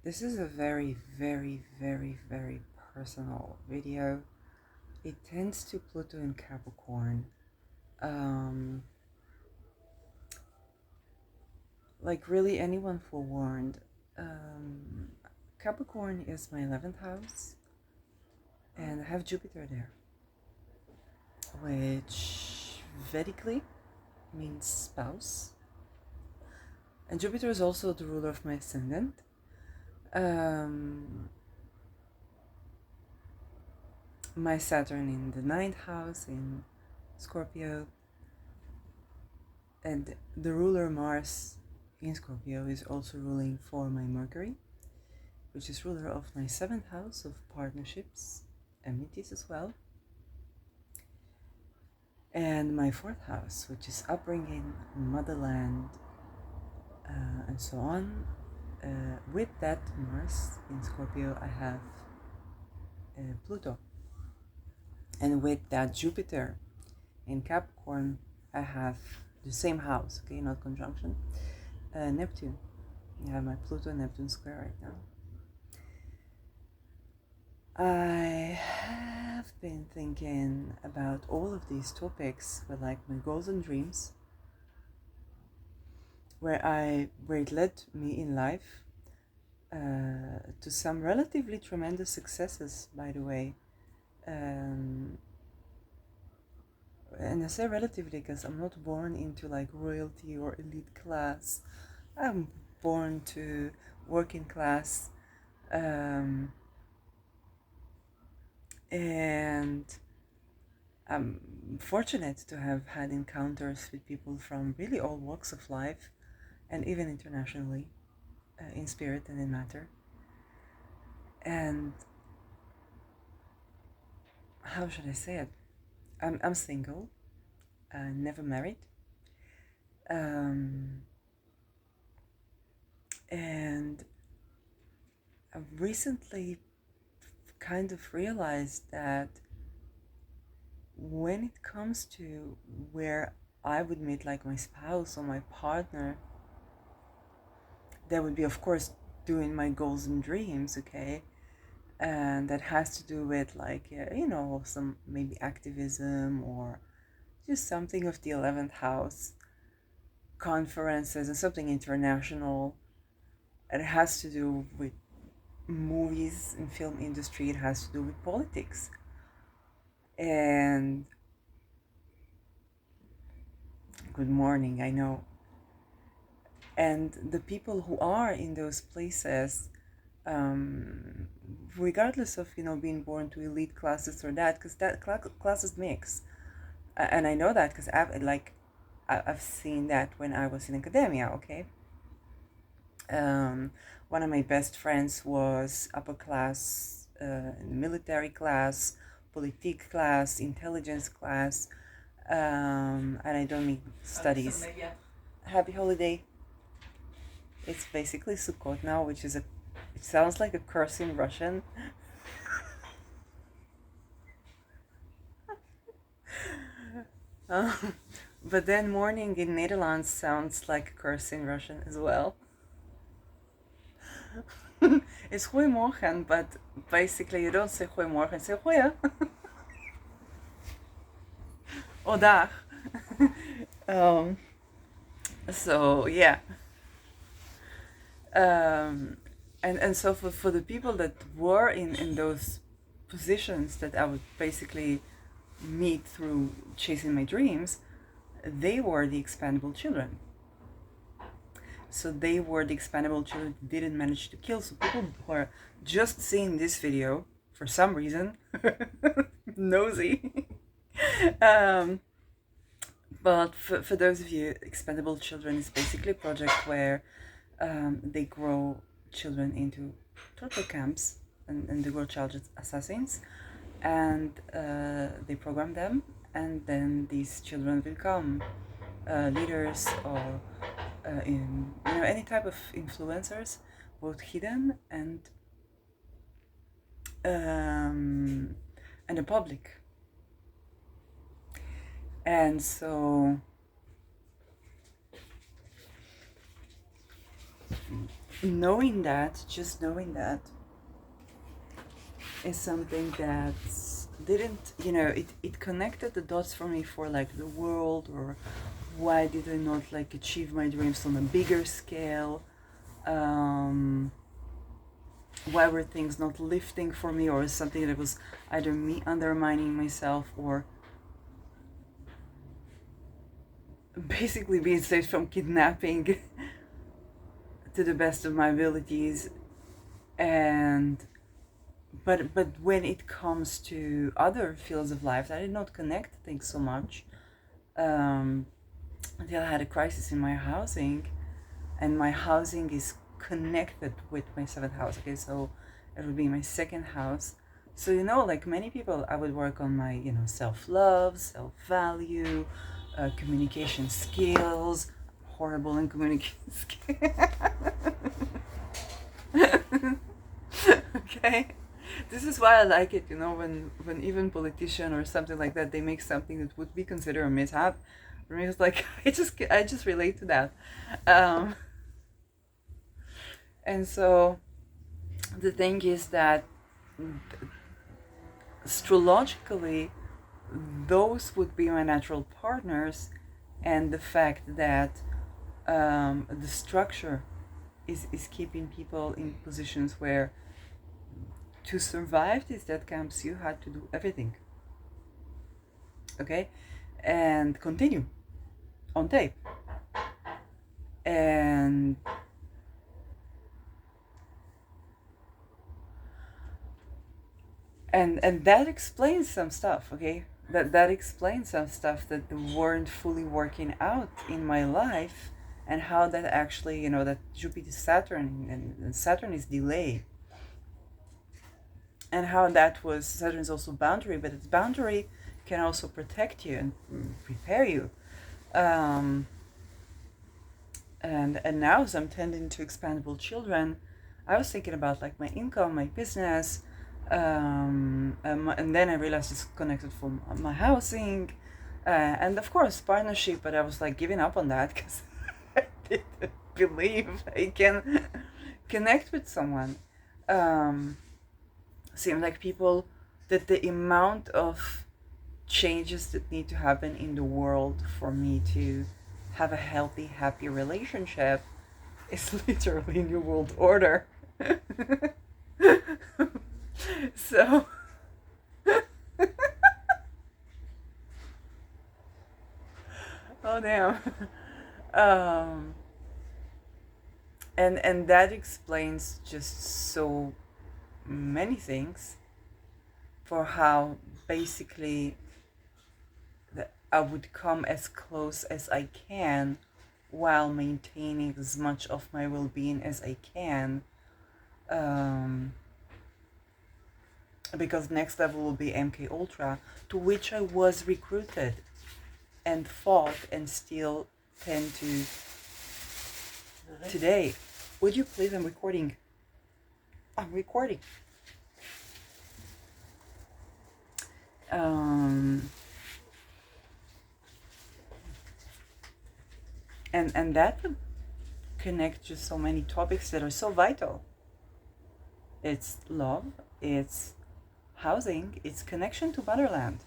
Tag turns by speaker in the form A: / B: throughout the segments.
A: This is a very, very, very, very personal video. It tends to Pluto in Capricorn. Like really anyone forewarned. Capricorn is my 11th house and I have Jupiter there, which Vedically means spouse. And Jupiter is also the ruler of my ascendant. My Saturn in the 9th house in Scorpio, and the ruler Mars in Scorpio is also ruling for my Mercury, which is ruler of my 7th house of partnerships, enmities as well, and my 4th house, which is upbringing, motherland, and so on. With that Mars in Scorpio, I have Pluto, and with that Jupiter in Capricorn, I have the same house, okay, not conjunction, Neptune. I have my Pluto and Neptune square right now. I have been thinking about all of these topics with like my goals and dreams, where it led me in life to some relatively tremendous successes, by the way. And I say relatively because I'm not born into like royalty or elite class. I'm born to working class, and I'm fortunate to have had encounters with people from really all walks of life, and even internationally, in spirit and in matter. And how should I say it? I'm single, never married, and I've recently kind of realized that when it comes to where I would meet like my spouse or my partner, that would be of course doing my goals and dreams, okay, and that has to do with like some maybe activism or just something of the 11th house, conferences and something international. It has to do with movies and film industry. It has to do with politics. And good morning, I know. And the people who are in those places, regardless of being born to elite classes or that, because that classes mix, and I know that because I've seen that when I was in academia. Okay, one of my best friends was upper class, military class, politique class, intelligence class, and I don't mean studies. Happy holiday. It's basically Sukkot now, which is it sounds like a curse in Russian. But then morning in Netherlands sounds like a curse in Russian as well. It's goeiemorgen, but basically you don't say goeiemorgen, say goeie. Or dag. So yeah. And so for the people that were in those positions that I would basically meet through chasing my dreams, they were the expendable children. So they were the expendable children who didn't manage to kill. So people who are just seeing this video for some reason, nosy. But for those of you, expendable children is basically a project where they grow children into torture camps and they grow child assassins, and they program them, and then these children become leaders or in any type of influencers, both hidden and the public. And so knowing that, just knowing that, is something that didn't, it connected the dots for me for like the world, or why did I not like achieve my dreams on a bigger scale. Why were things not lifting for me, or something that was either me undermining myself, or basically being saved from kidnapping to the best of my abilities. And but when it comes to other fields of life, I did not connect things so much, until I had a crisis in my housing. And my housing is connected with my seventh house. Okay, so it would be my second house. So like many people, I would work on my self-love, self-value, communication skills. Horrible in communication skills. Okay, this is why I like it. When even politician or something like that, they make something that would be considered a mishap. For me, it's like I just relate to that. Um, and so the thing is that astrologically, those would be my natural partners, and the fact that the structure is keeping people in positions where to survive these death camps you had to do everything, okay, and continue on tape, and that explains some stuff, okay, that explains some stuff that weren't fully working out in my life, and how that actually, that Jupiter Saturn, and Saturn is delay, and how that was, Saturn is also boundary, but its boundary can also protect you and prepare you. um, and now, as I'm tending to expandable children, I was thinking about like my income, my business, and then I realized it's connected from my housing, and of course partnership. But I was like giving up on that because I didn't believe I can connect with someone. Seems like people, that the amount of changes that need to happen in the world for me to have a healthy, happy relationship is literally new world order. So oh damn. um and that explains just so many things, for how basically I would come as close as I can while maintaining as much of my well-being as I can, um, because next level will be MK Ultra, to which I was recruited and fought, and still tend to today. Would you please? I'm recording. I'm recording. Um, and that would connect to so many topics that are so vital. It's love, it's housing, it's connection to motherland,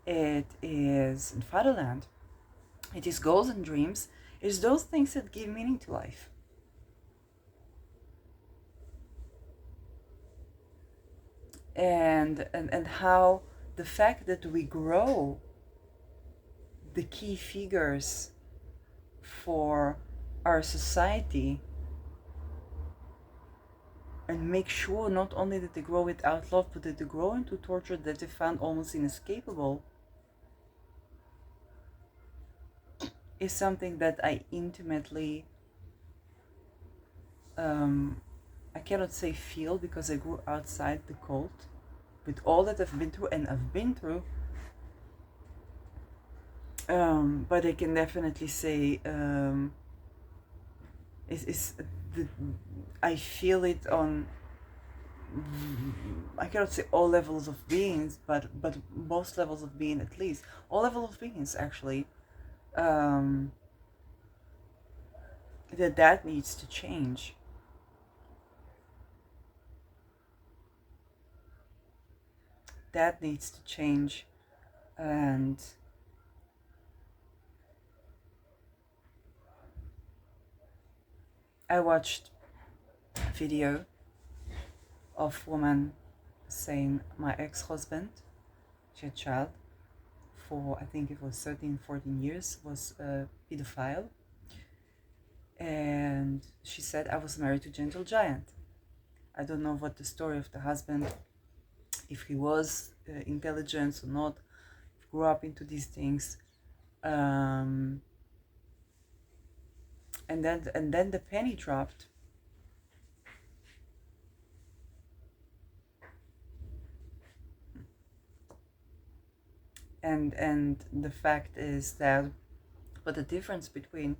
A: it is fatherland, it is goals and dreams, it's those things that give meaning to life. And how the fact that we grow the key figures for our society, and make sure not only that they grow without love, but that they grow into torture that they found almost inescapable, is something that I intimately, I cannot say feel, because I grew outside the cult, with all that I've been through, and I've been through, but I can definitely say, I feel it on, I cannot say all levels of beings, but most levels of being, at least all levels of beings actually, that needs to change. that needs to change. And I watched a video of woman saying my ex-husband, she had a child for, I think it was 13, 14 years, was a pedophile. And she said, I was married to Gentle Giant. I don't know what the story of the husband, if he was intelligent or not, grew up into these things. And then the penny dropped. And the fact is that, but the difference between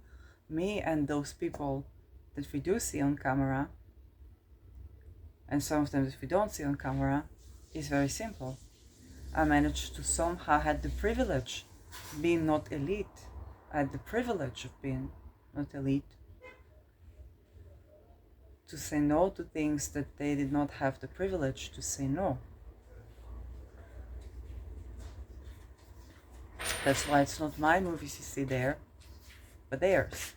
A: me and those people that we do see on camera, and some of them that we don't see on camera, is very simple. I managed to somehow had the privilege, being not elite, I had the privilege of being not elite, to say no to things that they did not have the privilege to say no. That's why it's not my movies you see there, but theirs.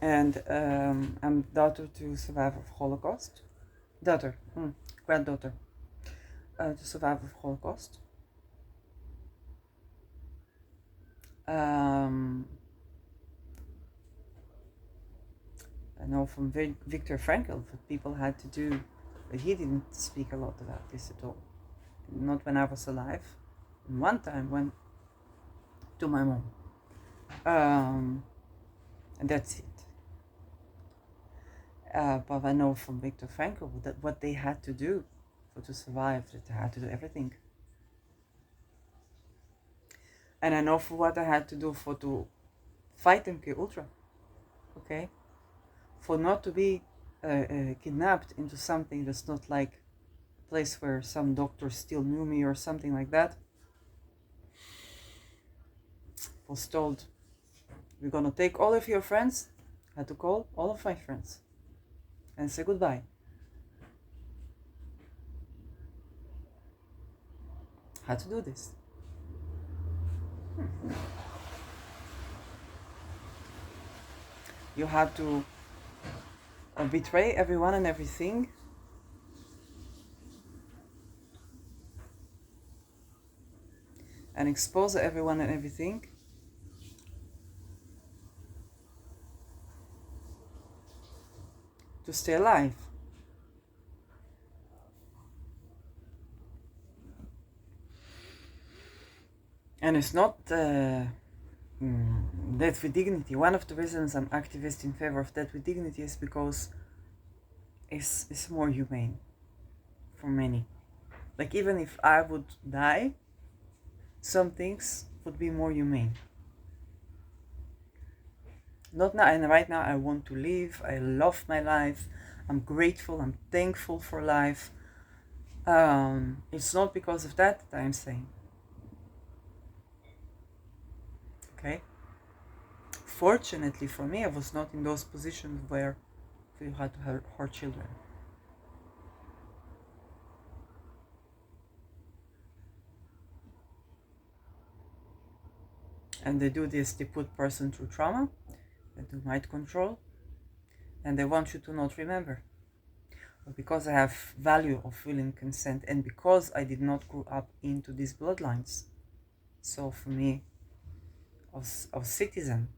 A: And I'm daughter to survivor of Holocaust. Granddaughter to survivor of Holocaust. I know from Viktor Frankl what people had to do, but he didn't speak a lot about this at all. Not when I was alive. And one time when to my mom. And that's it. But I know from Viktor Frankl that what they had to do to survive, that they had to do everything. And I know for what I had to do for to fight MK Ultra, okay? For not to be kidnapped into something that's not like a place where some doctor still knew me or something like that. Was told, we're gonna take all of your friends. I had to call all of my friends and say goodbye. Had to do this. You had to betray everyone and everything. And expose everyone and everything. To stay alive. And it's not death with dignity. One of the reasons I'm activist in favor of death with dignity is because it's more humane for many. Like even if I would die, some things would be more humane. Not now, and right now I want to live. I love my life. I'm grateful. I'm thankful for life. It's not because of that I'm saying. Okay. Fortunately for me, I was not in those positions where you had to hurt children. And they do this, they put person through trauma, they do mind control, and they want you to not remember. But because I have value of willing consent, and because I did not grow up into these bloodlines, so for me, I was citizen.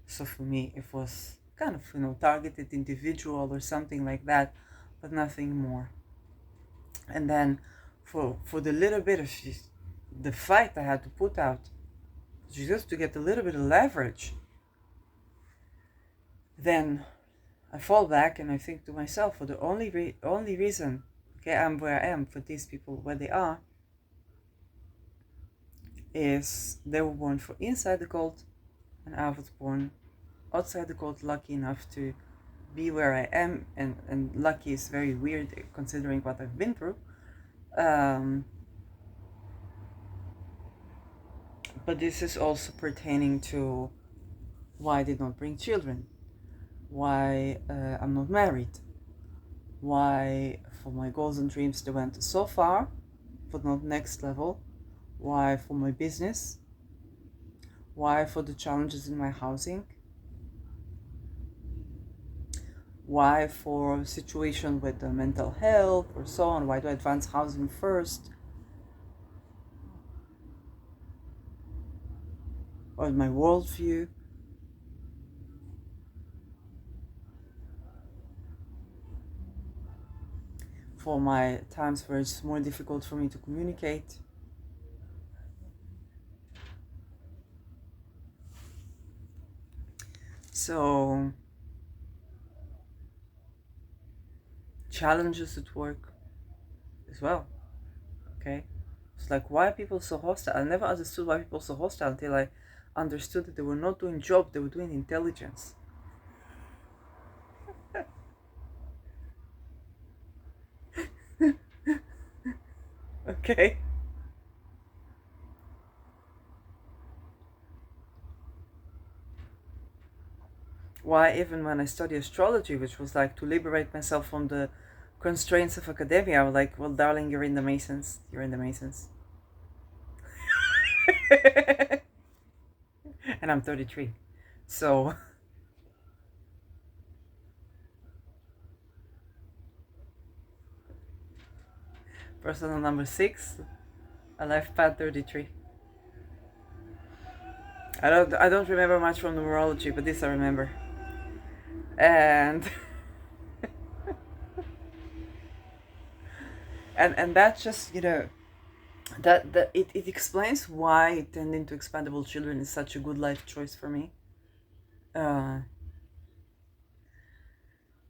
A: So for me, it was kind of, targeted individual or something like that, but nothing more. And then for the little bit of the fight I had to put out, just to get a little bit of leverage, then I fall back and I think to myself, for the only reason, okay, I'm where I am, for these people where they are, is they were born for inside the cult, and I was born outside the cult, lucky enough to be where I am, and lucky is very weird considering what I've been through. But this is also pertaining to why I did not bring children, why I'm not married, why for my goals and dreams they went so far but not next level, why for my business, why for the challenges in my housing, why for situation with the mental health or so on, why do I advance housing first, or my worldview, for my times where it's more difficult for me to communicate. So challenges at work as well. Okay, it's like, why are people so hostile? I never understood why people so hostile until I understood that they were not doing job, they were doing intelligence. Okay. Why even when I study astrology, which was like to liberate myself from the constraints of academia, I was like, well, darling, you're in the Masons. You're in the Masons. And I'm 33. So, personal number 6, a life path 33. I don't remember much from numerology, but this I remember. And and that's just, it explains why tending to expandable children is such a good life choice for me. And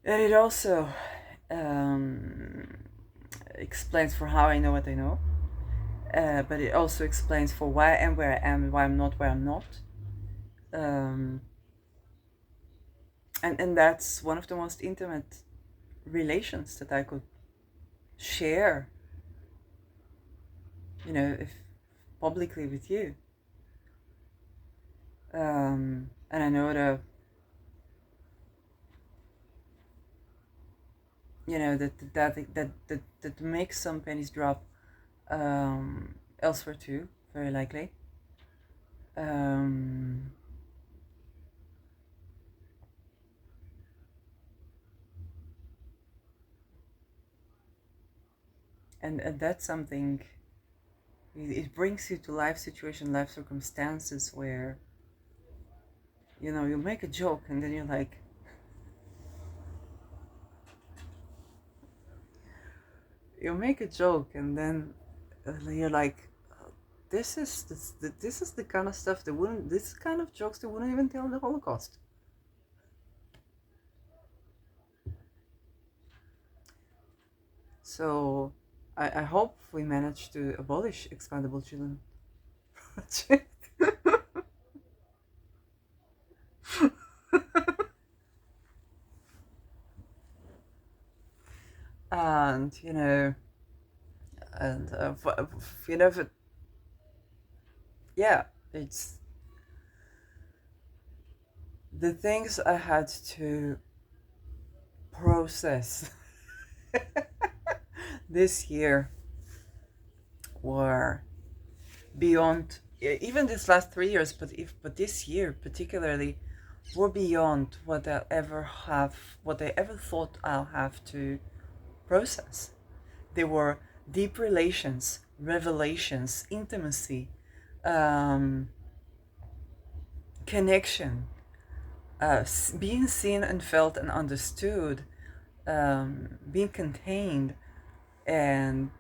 A: it also um, explains for how I know what I know. But it also explains for why I am where I am and why I'm not where I'm not. Um, and that's one of the most intimate relations that I could share, if publicly with you. And I know that makes some pennies drop elsewhere too, very likely. Um, and that's something. It brings you to life situation, life circumstances where you make a joke and then you're like, you make a joke and then you're like, this is the kind of stuff that wouldn't this kind of jokes that wouldn't even tell the Holocaust. So I hope we manage to abolish expandable children project. And and yeah, it's the things I had to process this year were beyond, even this last 3 years, but this year particularly were beyond what I ever thought I'll have to process. They were deep relations, revelations, intimacy, um, connection, being seen and felt and understood, being contained, and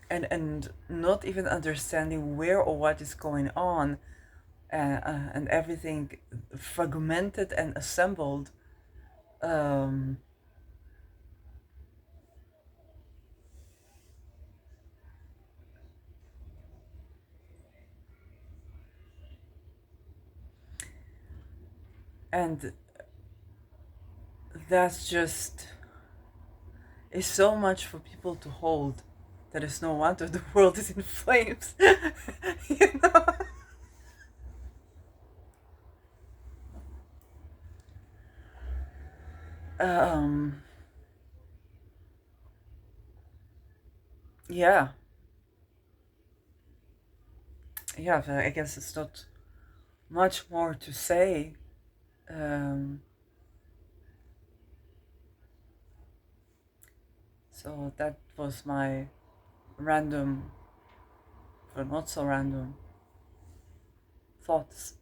A: and not even understanding where or what is going on, and everything fragmented and assembled. Um, and that's just is so much for people to hold. That is no wonder the world is in flames. You know? Um, yeah, yeah. I guess it's not much more to say. Um, so that was my random, or not so random, thoughts.